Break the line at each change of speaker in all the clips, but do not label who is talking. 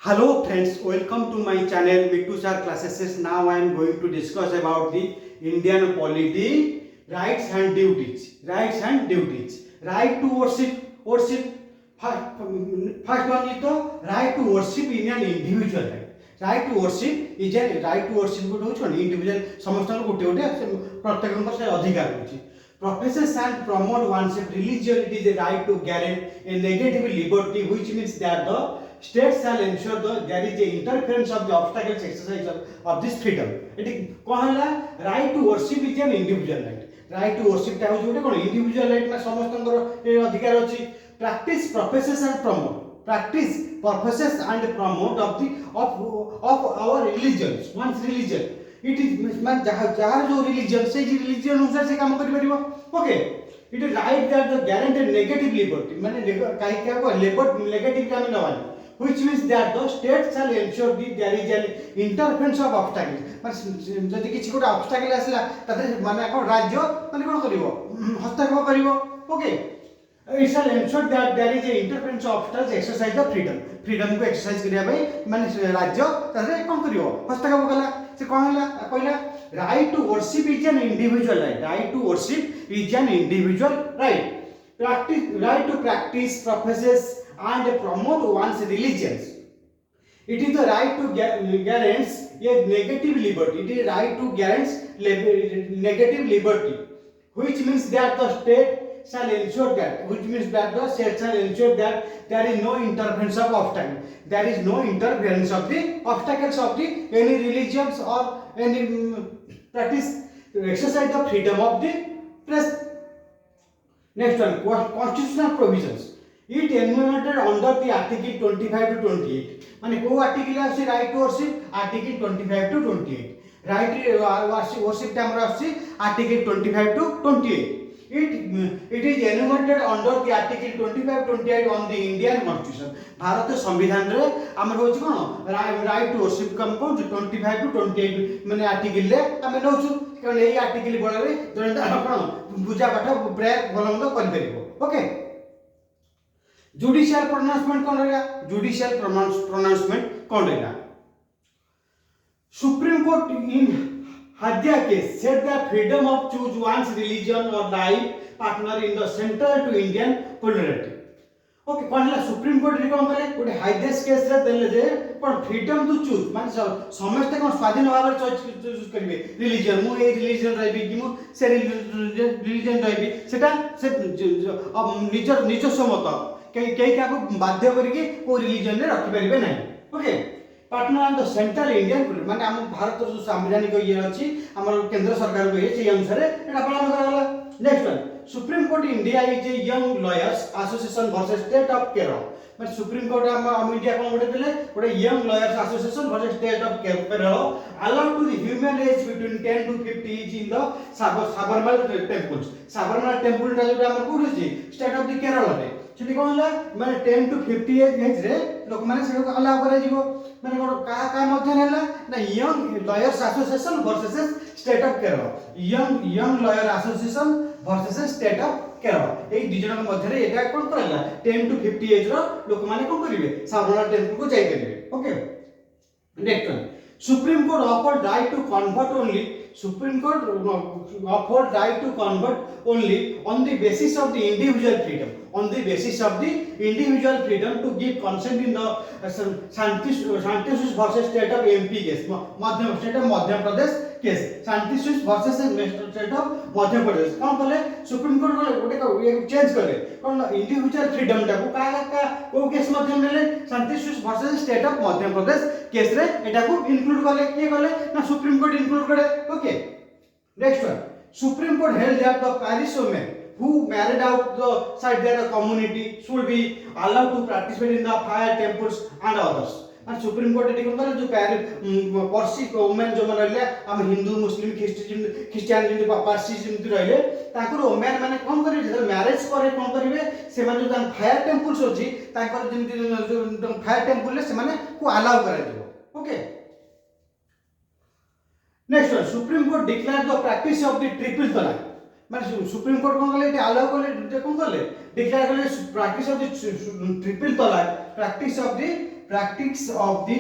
Hello friends, welcome to my channel Mittu Sir Classes. Now I am going to discuss about the Indian polity, rights and duties. Rights and duties. Right to worship. First one is the right to worship in an individual right. Right to worship is a right to worship goटे होउछ individual समस्त गोटे गोटे प्रत्येक से अधिकार होउछ. Professes and promote oneself religion. It is a right to guarantee a negative liberty, which means that the state shall ensure that there is a interference of the obstacles exercise of this freedom. It कहला right to worship is an individual right. Right to worship टा होउछ गोटे individual right ना समस्तंकर अधिकार अछि. Practice, professes and promote. Practice, professes and promote of our religions. One's religion. It is man jar जो religion से religion अनुसार से काम करि परिबो. Okay. It is right that the guaranteed negative liberty. माने काई क्या को negative का Nawani. Which means that the state shall ensure that there is an interference of obstacles. माने जदि किछि कोटा obstacle आसला तते माने को राज्य माने कोन करिवो हस्तक्षेप करिवो. Okay. It shall ensure that there is a interference of obstacles exercise the freedom. Freedom को exercise करिया भाई माने राज्य तते कोन करिवो हस्तक्षेप कला से कहला कहला right to worship is an individual right. Right to worship is an individual right. Practice right to practice, professes and promote one's religions. It is the right to guarantee a negative liberty. It is right to guarantee negative liberty, which means that the state shall ensure that, which means that the state shall ensure that there is no interference of obstacles. There is no interference of the obstacles of the any religions or any practice to exercise the freedom of the press. Next one, constitutional provisions. It enumerated under the article 25 to 28. माने को article आसी right to worship article 25 to 28. Right worship टा हमर आसी article 25 to 28. It is enumerated under the article 25 28 on the Indian Constitution. Bharat संविधान रे हमर होछि कोन राइट टू वर्शिप कम को 25 टू 28 माने आर्टिकल रे हम नउछु कारण एई आर्टिकल बळरे जने कोन पूजा पाठ प्राय भलमंद कर परिबो. ओके. जुडिशियल प्रोनाउंसमेंट कोन रहला जुडिशियल प्रोनाउंसमेंट कोन रहला. Supreme court in Hadya case said that freedom of choose one's religion or life partner in the central to Indian polity. Okay, कौन है सुप्रीम कोर्ट रे कोन करे गोटे हाईएस्ट केस रे देले जे कोन फ्रीडम टू चूज माने समस्त कोन स्वाधीन भाव रे चूज करिवे रिलीजन मु ए रिलीजन रहबी कि मु से रिलीजन रहबी सेटा से निजस्व मत कई क्या को बाध्य करके को रिलीजन रे रखि परिबे नै. Okay. Partner on the central Indian polity माने हम भारत जो संवैधानिक ये अछि हमर केंद्र सरकार को ये अनुसार एटा पालन कराला. Next one supreme court India is a young lawyers association versus state of Kerala. माने सुप्रीम कोर्ट हम इंडिया कोन गोटे देले गोटे young lawyers association versus state of Kerala allow to the human age between 10 to 50 is in the Sabarmati temples. Sabarmati temple टा जो हमर code अछि स्टेट ऑफ द केरल रे सेठी कोन हला माने 10 टू 50 एज रे लोक माने से अलाउ करा जिवो माने का मध्य नेला ना young lawyers association versus state of Kerala. Young lawyer association versus state of Kerala ए दि जन मध्य रे एटा कोन करला 10 टू 50 एज रो लोक माने कोन करिवे साबरमती टेंपल को जाई करिवे. Okay. Next one supreme court offered right to convert only. Supreme Court offered right to convert only on the basis of the individual freedom. On the basis of the individual freedom to give consent in the Shanti Swiss versus state of MP case. Madhya Pradesh case. Shanti Swiss versus state of Madhya Pradesh. कौन कले supreme court कले गोटे को change करे कौन individual freedom टा को का को केस माध्यम ले शांति स्विस versus state of Madhya Pradesh case रे एटा को इंक्लूड करले के करले ना सुप्रीम कोर्ट इंक्लूड करे. Okay. Next one supreme court held that the parish women who married outside their community should be allowed to participate in the fire temples and others. and supreme court एटी कोन जो Parsi women जो मन रहले हम Hindu Muslim Christian जिन पारसी जिन रहले ताकर वुमेन माने कोन करिवे जे मैरिज करे कोन करिवे से माने जो फायर टेंपल्स अछि ताकर जिन फायर टेंपल से माने को अलाउ करा दिबो. Okay. Next one supreme court declare the practice of the triple तलाक. माने सुप्रीम कोर्ट कोन कले अलाउ कले कोन कले डिक्लेयर कले प्रैक्टिस ऑफ द ट्रिपल तलाक practice of the practice of the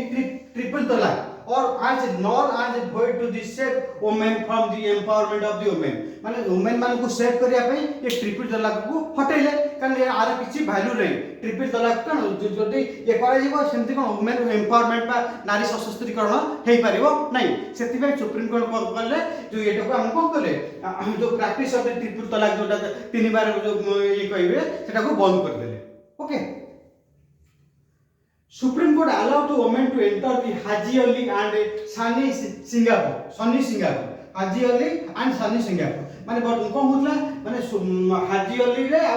triple talaq or as nor as void to the save women from the empowerment of the women माने women मान को save करिया पे ये ट्रिपल तलाक को हटेले कारण यार किछि वैल्यू नै ट्रिपल तलाक कन जदी ये करा जिवो सेमति कोन वुमेन एम्पावरमेंट बा नारी सशस्त्रीकरण हेई परिबो नै सेति पे सुप्रीम कोर्ट कोन करले जो एटा को हम कोन करले जो प्रैक्टिस ऑफ द ट्रिपल तलाक जोटा तीन बार जो ये कहबे सेटा को बंद कर देले okay Supreme Court allowed to women to enter the Haji Ali and Sunny Singapore Haji Ali and Sunny Singapore माने कोन होतला माने हाजी अली रे आ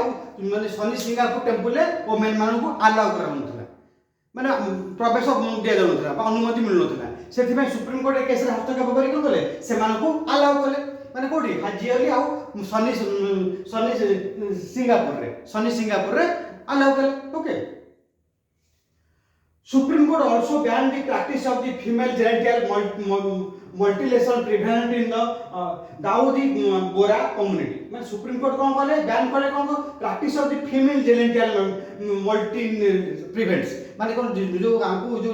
माने सनी सिंगापुर टेंपल रे वुमेन मान को अलाउ करनथला माने प्रवेश दिया जाउथला बा अनुमति मिलनथला सेथि में सुप्रीम कोर्ट केस रे हस्तक्षेप करि कोन कले से मान को अलाउ कले माने कोठी हाजी अली आ सनी सिंगापुर रे अलाउ कले okay Supreme Court also banned the practice of the female genital mutilation prevalent in the Dawoodi Bora community. माने Supreme Court कौन कले बैन कले कौन को practice of the female genital mutilation prevents माने कौन जो हमको जो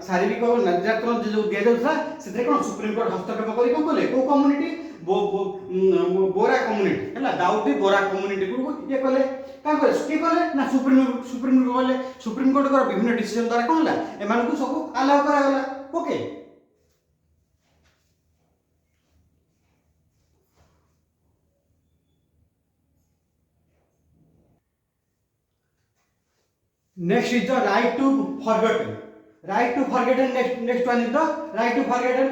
शारीरिक निर्यातन जो दिया जाता सेते कौन Supreme Court हस्तक्षेप करी कौन कले को community बोरा कम्युनिटी हैला दाऊदी बोरा कम्युनिटी को ये कले का के कले ना सुप्रीम कोर्ट को विभिन्न डिसीजन द्वारा कोन ला ए मान को सब अलाउ करा गला okay next is the right to forgotten next one is the right to forgotten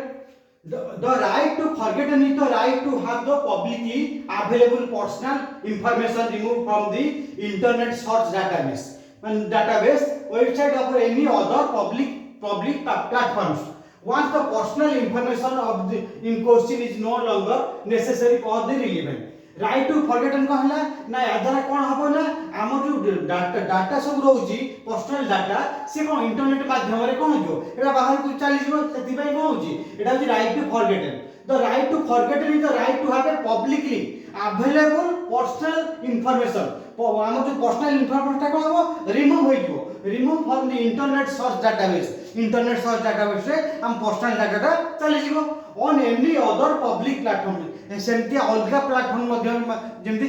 The right to forgotten is the right to have the publicly available personal information removed from the internet search database website of any other public platforms once the personal information of the in question is no longer necessary for the relevant right to forgotten कहला ना आधार कोन हबो ना हमर जो data सब रहउची personal data से कोन internet माध्यम रे कोन जो एटा बाहर को चली जो सेति पई कोन होची एटा होची right to forgotten the right to forgotten is the right to have a publicly available personal information हमर जो पर्सनल इंफॉर्मेशन कोन हबो remove from the internet search database रे हम पर्सनल डाटा चली जीवो on any other public platform सेमती अलग प्लेटफॉर्म मध्यम जेमती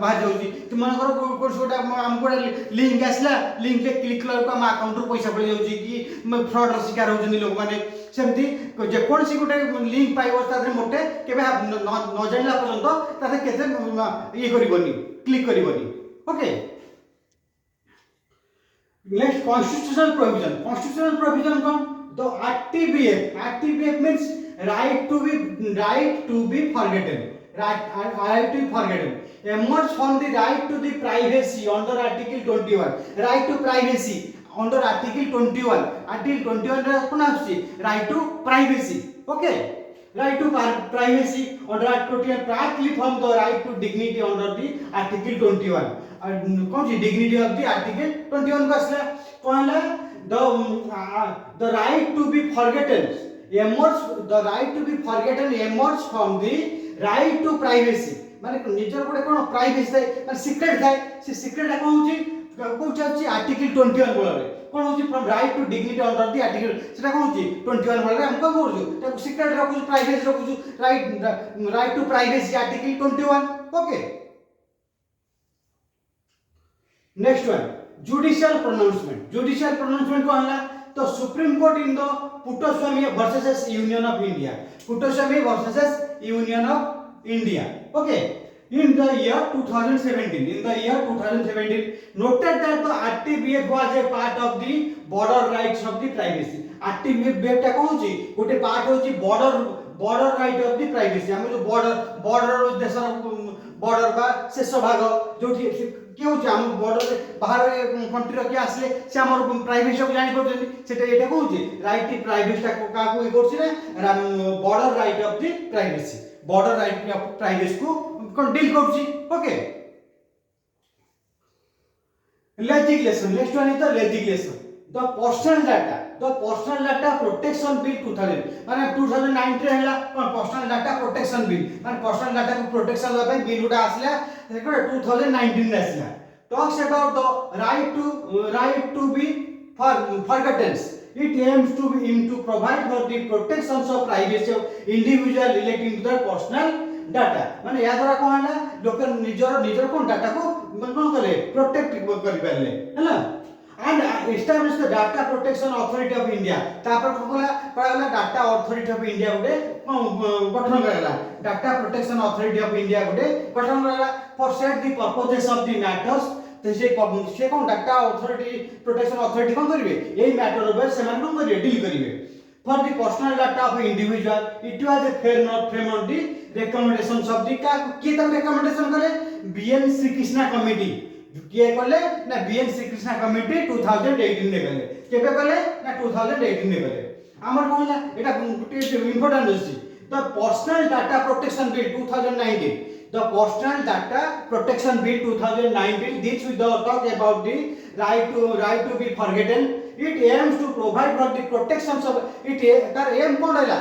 बाहर जाउची तुम मानकर कोर्स गोटा हमको लिंक आसला लिंक ले क्लिक करला हम अकाउंट रो पैसा पड़ जाउची कि फ्रॉड रो शिकार होजनी लोग माने सेमती जे कोनसी गोटे लिंक पाइबो तारे मोटे केबे न जानला पर्यंत तारे केते ये करबनी क्लिक करबनी ओके नेक्स्ट constitutional provision कौन the RTBF means right to be forgotten emerge from the right to the privacy under article 21 right to privacy under article 21 रे कोन आछि right to privacy okay right to privacy under article 21 partly from the right to dignity under the article 21 कौन सी dignity of the article 21 का असला कहला the right to be forgotten emerge from the right to privacy माने निजर कोडे कोन privacy थाय माने secret थाय से सीक्रेट कोन होची को चाची आर्टिकल 21 बोलरे कोन होची from right to dignity under the article सेटा कोन होची 21 बोलरे हम को करजु ताको सीक्रेट रखु प्राइवेसी रखु right to privacy article 21 okay next one judicial pronouncement को हला तो supreme court in the Puttaswamy versus union of India okay in the year 2017 noted that the RTBF was a part of the border rights of the privacy RTBF टा कोन होची गोटे part होची border right of the privacy हम जो border देश border बा शेष भाग जोठी के होची हम border बाहर कंट्री के आसले से हमर प्राइवेसी को जानि परछन सेटा एटा को होची राइट टू प्राइवेसी टा का को करछि ना border right of the privacy border right of privacy को कोन डील करछि okay legislation next one is the legislation the personal data protection bill 2000 माने 2009 रे हला पर्सनल डाटा प्रोटेक्शन बिल माने पर्सनल डाटा को प्रोटेक्शन लबे बिल उडा आसला देखो 2019 रे आसला talks about the right to be forgotten. It aims to provide for the protections of privacy of individual relating to their personal data. माने या द्वारा कौन है लोग निजर कौन डाटा को कौन करे प्रोटेक्ट कर पाले है ना and establish the data protection authority of India. तापर कौन पढ़ाला डाटा अथॉरिटी ऑफ इंडिया गुटे गठन करला data protection authority of India गुटे गठन करला for set the purposes of the matters. तो से कौन डाटा अथॉरिटी प्रोटेक्शन अथॉरिटी कौन करिवे एई मैटर ऊपर से मान कौन करिवे डील करिवे for the personal data of individual. It was a frame of the recommendations of the का के तक रिकमेंडेशन करे बीएन श्री कृष्णा कमिटी किए कले ना बीएन श्री कृष्णा कमिटी 2018 ने कले केबे कले ना 2018 ने कले हमर कहला एटा इंपोर्टेंट अछि the personal data protection bill 2019. The Personal Data Protection Bill 2019 deals with the talk about the right to be forgotten. It aims to provide for the protections of it. Tar aim कौन रहला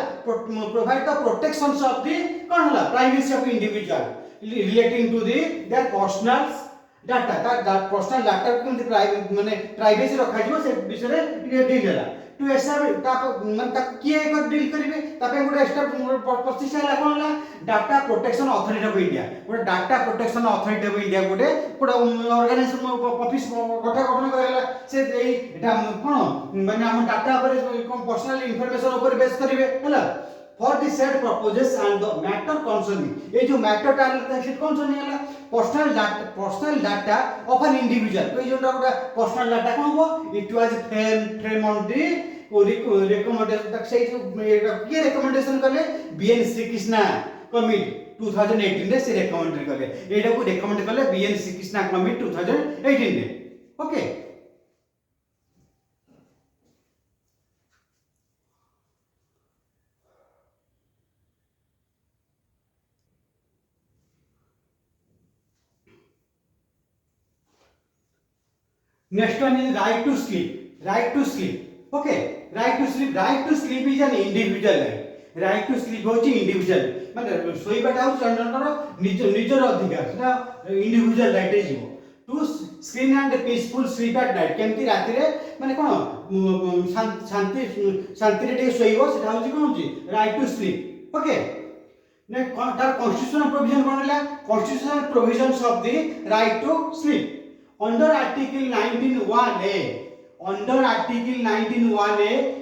provide the protections of the कौन रहला privacy of individual relating to the their personal data. That personal data केमति private माने privacy रखा जिवो से विषय रे डील होला टू एस्टैब्लिश मान तक किए एक डील करिवे तापे गुडे स्टेप प्रोसेस हैला कोन ला data protection authority of India गुडे data protection authority of India गुडे ऑर्गेनाइजेशन ऑफिस गठन करला से एटा कोन माने हम डाटा पर पर्सनल इंफॉर्मेशन ऊपर बेस करिवे हैला for the said purposes and the matter concerning. ए जो मैटर टाइटल से कंसर्निंग हैला personal data of an individual. तो ये जो पर्सनल डाटा कौन हो it was frame on the recommendation तक से जो के रिकमेंडेशन करले बीएन श्री कृष्णा कमिटी 2018 रे से रिकमेंड करले एटा को रिकमेंड करले बीएन श्री कृष्णा कमिटी 2018 रे. Okay next one is right to sleep. Okay, right to sleep is an individual right to sleep होची individual माने सोईबाटा हो चंडनर निजर अधिकार सेटा individual right जीवो to screen and peaceful sleep at night. केमती राति रे माने कोन शांति रे सोईबो सेटा होची कोन होची right to sleep. Okay, ने तार constitutional provision कोनला constitutional provisions of the right to sleep. Under Article 19(1)(a),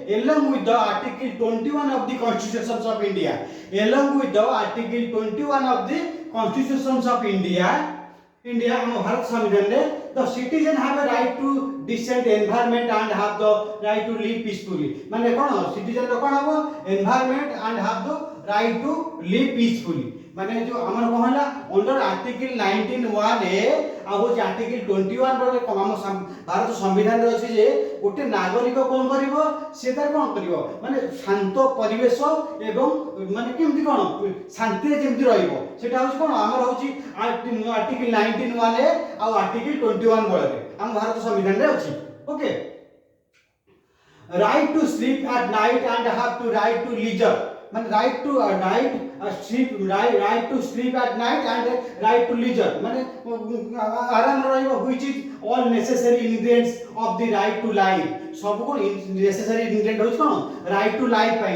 along with the Article 21 of the Constitution of India, India, Bharat Samvidhan ne, the citizen have a right to decent environment and have the right to live peacefully. माने कौन citizen रो कौन हबो environment and have the right to live peacefully. माने जो हमर कहला under article 19(1)(a) आबो article 21 बोले हम भारत संविधान रे अछि जे गोटे नागरिक कोन करिवो से तार कोन करिवो माने शांत परिवेश एवं माने केमति कोन शांति रे जेमति रहइबो सेटा होछि कोन हमर होछि आर्टिकल 19(1)(a) आ आर्टिकल 21 बोले हम भारत संविधान रे अछि. Okay, right to sleep at night and have to right to leisure. Man right to sleep at night and right to leisure. Man आराम रहिबो which is all necessary ingredients of the right to life. सब को necessary ingredient होछ cone right to life pi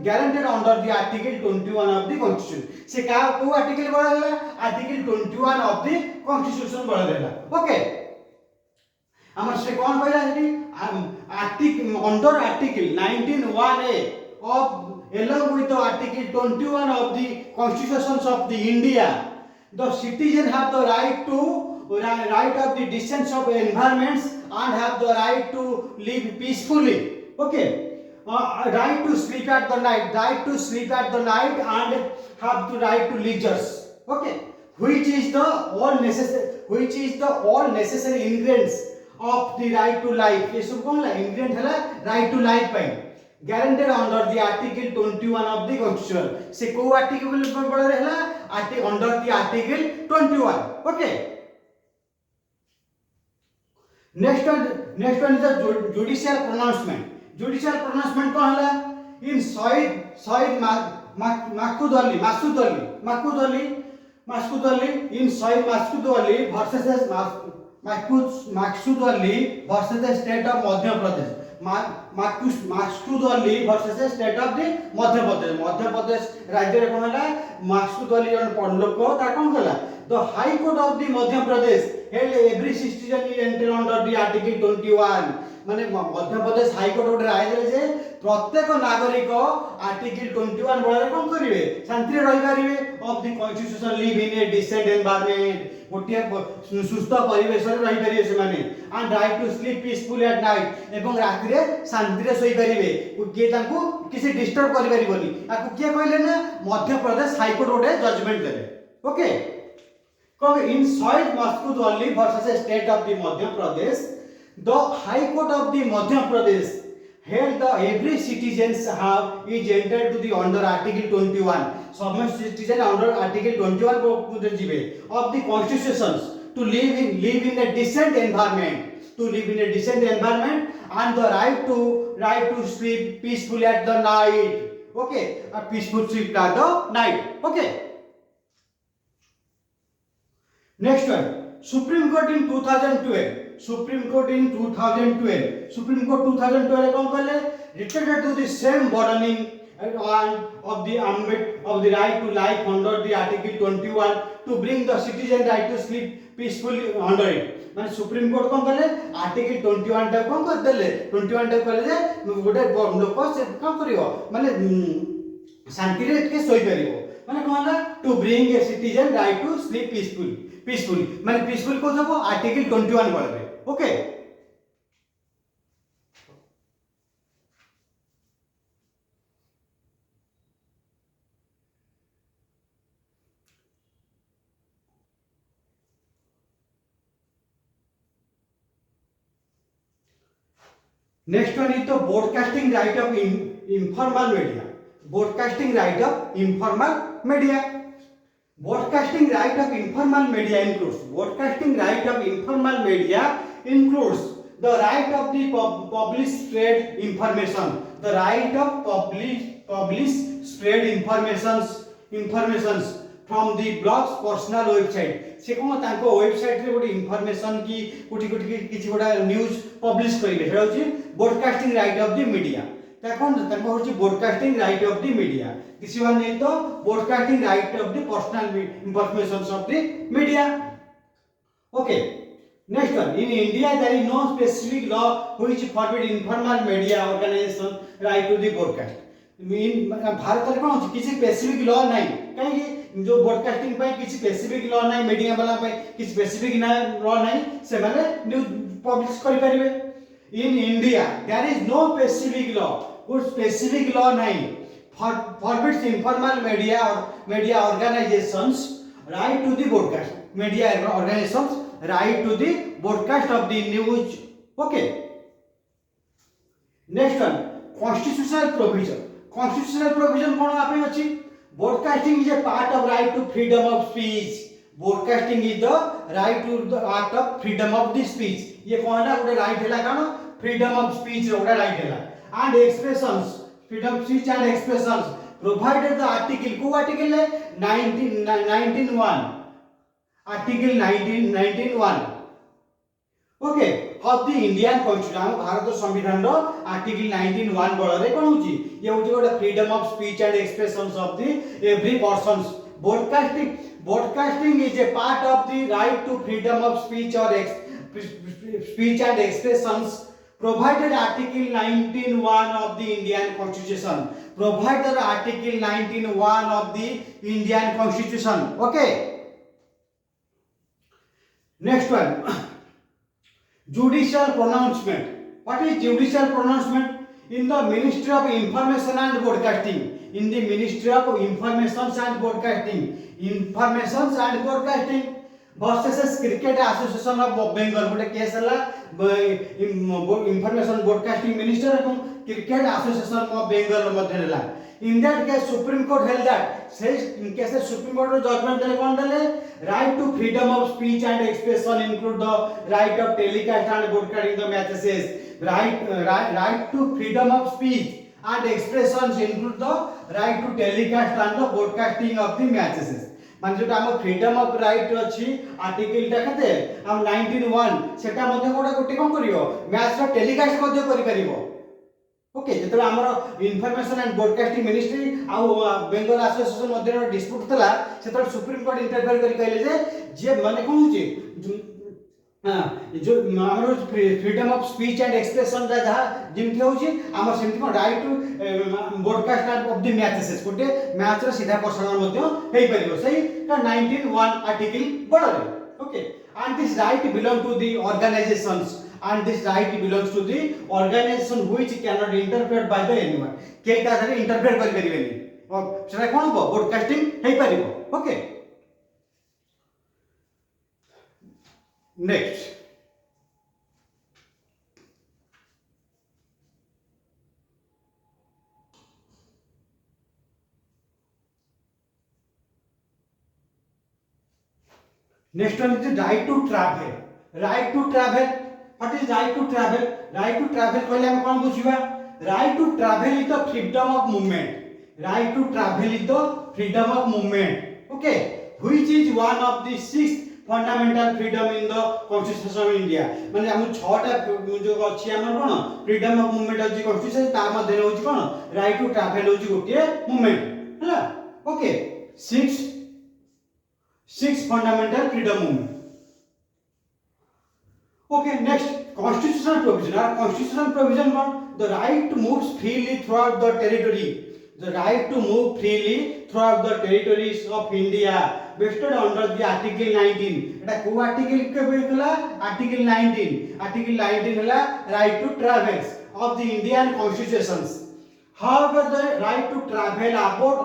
guaranteed under the article 21 of the constitution. से का को article बड़ा होला article 21 of the constitution बड़ा देला. ओके, हमर से कोन कहला Hattie article under article 19(1)(a) of along with the article 21 of the constitutions of the India, the citizen have the right of the decent of environments and have the right to live peacefully. Okay, right to sleep at the night and have the right to leisure. Okay, which is the all necessary ingredients of the right to life. ये सब कौन ला ingredient है ला right to life pi guaranteed under the article 21 of the constitution. से को article बड़ा रहला under the article 21. Okay, next one is the judicial pronouncement कौन ला in Said Masud Ali in Said Masud Ali versus Maksud Ali versus the state of Madhya Pradesh. Maksud Ali versus the state of the Madhya Pradesh. Madhya Pradesh राज्य रे कोन हला Maksud Ali जन पंडलोक ता कोन हला the High Court of the Madhya Pradesh held every citizen is entitled under the Article 21 माने मध्य Pradesh high court गोटे राय देले जे प्रत्येक नागरिक आर्टिकल 21 बଳରେ कोन करिवे शांति रे रहि पारिवे of the constitution live in a decent environment गोटे सुस्थ परिवेश रे रहि पारिवे से माने and right to sleep peaceful at night एवं रात्रि रे शांति रे सोई पारिवे के तांको किसी डिस्टर्ब करि पारिबोनी आकु के कहले ना मध्य प्रदेश हाई कोर्ट गोटे जजमेंट देले ओके कह इन सॉइल मस्कुद only versus state of the Madhya Pradesh the High Court of the Madhya Pradesh held the every citizens have is entitled to the under Article 21 समस्त citizen under Article 21 को जिबे of the constitutions to live in a decent environment and the right to sleep peacefully at the night okay a peaceful sleep at the night okay next one Supreme Court in 2012 Supreme Court 2012 कौन कहले related to the same burdening and of the ambit of the right to life under the Article 21 to bring the citizen right to sleep peacefully under it माने supreme court कौन कहले article 21 टा कौन कर देले 21 टा कहले जे गोटे लोक से कौन करियो माने शांति रे के सोई परिबो माने कहला to bring a citizen right to sleep peacefully माने पीसफुल को जब आर्टिकल 21 बोलबे okay next one is the broadcasting right of informal media broadcasting right of informal media broadcasting right of informal media includes the right of the publish spread information spread informations from the blog's personal website से कोन तांको website रे गोटे information की कोठी किछि गोटा news publish करिवे हेडा होची broadcasting right of the media ताकोन तांको होची broadcasting right of the media किछि वन नै तो broadcasting right of the personal informations of the media okay next one in India there is no specific law which forbid informal media organisation right to the broadcast mean Bharat रे कोन होची किछि specific law नै काहे जो broadcasting पे किसी specific law नहीं मीडिया वाला पे किसी स्पेसिफिक लॉ नहीं से माने न्यूज़ पब्लिश करि परिबे in India there is no specific law कोई स्पेसिफिक लॉ नहीं forbids informal media organisations right to the broadcast media organisations right to the broadcast of the news okay next one constitutional provision कोन आपे अछि Broadcasting is a part of right to freedom of speech. Broadcasting is the right to the act of freedom of the speech. ये कौन है उधर right है लागा ना freedom of speech उधर right है ला and expressions freedom of speech and expressions provided the article को article है 1991 article 1991 okay of the Indian constitution Bharat संविधान रो आर्टिकल 19 बळ रे कोन होची ये होची गोटे freedom of speech and expressions of the every persons broadcasting is a part of the right to freedom of speech और speech and expressions provided article 19(1) of the Indian constitution provided article 19(1) of the Indian constitution okay next one judicial pronouncement what is judicial pronouncement in the ministry of information and broadcasting in the ministry of information and broadcasting versus cricket association of bengal गोटे case हला information broadcasting minister एवं cricket association of bengal मध्ये हला in that case supreme court held that says in case supreme court row judgment देले कोन देले right to freedom of speech and expression include the right of telecast and broadcasting the matches right to freedom of speech and expressions include the right to telecast and the broadcasting of the matches मान जो आम freedom of right अच्छी article टा केते हम 19(1) सेटा मध्ये गोटे कोन करियो मैच रो टेलीकास्ट मध्ये करि परिबो। ओके जेतले हमर इन्फॉर्मेशन एंड ब्रॉडकास्टिंग मिनिस्ट्री आ बेंगल एसोसिएशन मध्ये डिस्प्यूट थला सेतले सुप्रीम कोर्ट इंटरफेयर करि कहले जे माने कोन होची जो हमर freedom of speech and expression रा जहा जिमथि होची हमर सेमथि को right to broadcast of the matches गोटे मैच रो सीधा प्रसारण मध्ये हेई परिबो सही 19(1) आर्टिकल बडरे। Okay and this right belong to the organisations and this right belongs to the organization which cannot interfere by the anyone के तारे इंटरफेयर करि परिबेनी और सेटा कोन हो ब्रॉडकास्टिंग हेई परिबो। Okay next next one is right to travel. Right to travel what is right to travel? Right to travel कहले हम कोन बुझिबा right to travel is the freedom of movement. Right to travel is the freedom of movement. Okay which is one of the 6 fundamental freedom in the constitution of India. माने हम 6टा जो अछि हमर कोन फ्रीडम ऑफ मूवमेंट अछि constitution ता मध्ये होछि कोन राइट टू ट्रैवल होछि गोटे मूवमेंट हला। Okay 6 fundamental freedom movement. Okay, next constitutional provision. Our constitutional provision one the right to move freely throughout the territory. The right to move freely throughout the territories of India vested under the Article 19. एटा को article के बेकला Article 19. Article 19 हला right to travel of the Indian constitutions. However, the right to travel abroad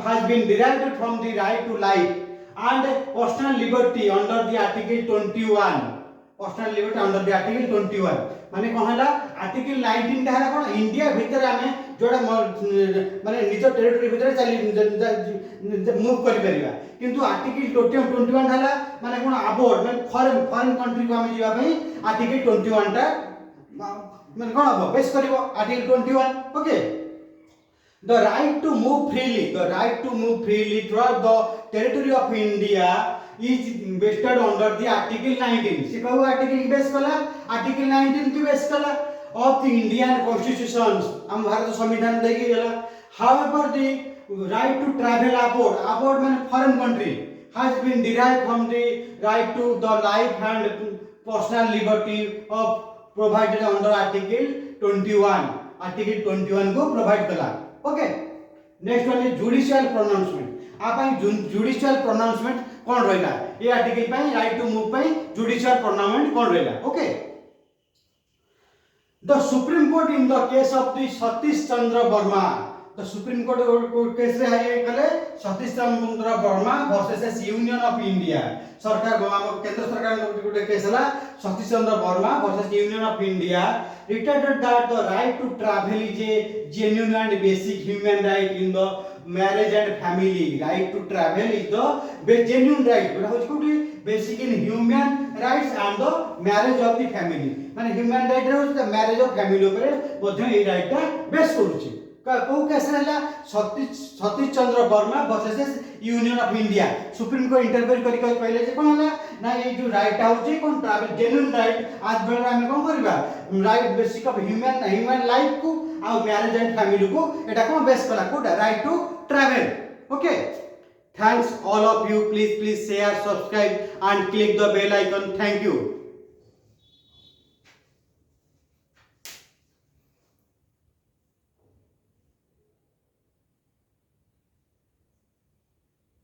has been derived from the right to life and personal liberty under the Article 21. Personal liberty under the Article 21 माने कहला Article 19 ता हला कोन India भीतर आमे जोडा माने निज territory भीतर चली मूव करि परिबा किंतु Article 21 हला माने कोन अबोर्ड माने फॉरेन कंट्री को आमे जीवा पई Article 21 ता माने कोन हो बेस करिवो Article 21. Okay the right to move freely throughout the territory of India is vested under the Article 19. से कहू आर्टिकल बेस कला Article 19 की बेस कला of the Indian constitutions हम भारत संविधान देखि गेला. However, the right to travel abroad माने foreign country has been derived from the right to the life and personal liberty of provided under Article 21. Article 21 को provide कला. Okay next one is judicial pronouncement. आ पई judicial pronouncement कोन रहला ए article पई right to move पई judicial pronouncement कोन रहला। Okay the supreme court in the case of the Satish Chandra Verma the supreme court case रे हाय कले Satish Chandra Verma versus union of India सरकार केंद्र सरकार गोटे केस हला Satish Chandra Verma versus union of India stated that the right to travel is a genuine and basic human right in the marriage and family. Right to travel is the genuine right. But how is basic in human rights and the marriage of the family. माने human right रे the marriage of family ऊपर मध्य ए right टा base करूची को case रहला Satish Chandra Verma versus union of India supreme court interfere करी कहले जे कोन हला ना ये जो राइट होची कोन ट्रैवल जेन्युइन राइट आज बेला हम कोन करबा right basic of human life को आ मैरिज एंड फैमिली को एटा कोन बेस कला कोटा right to travel. Okay thanks all of you. Please share, subscribe and click the bell icon. Thank you.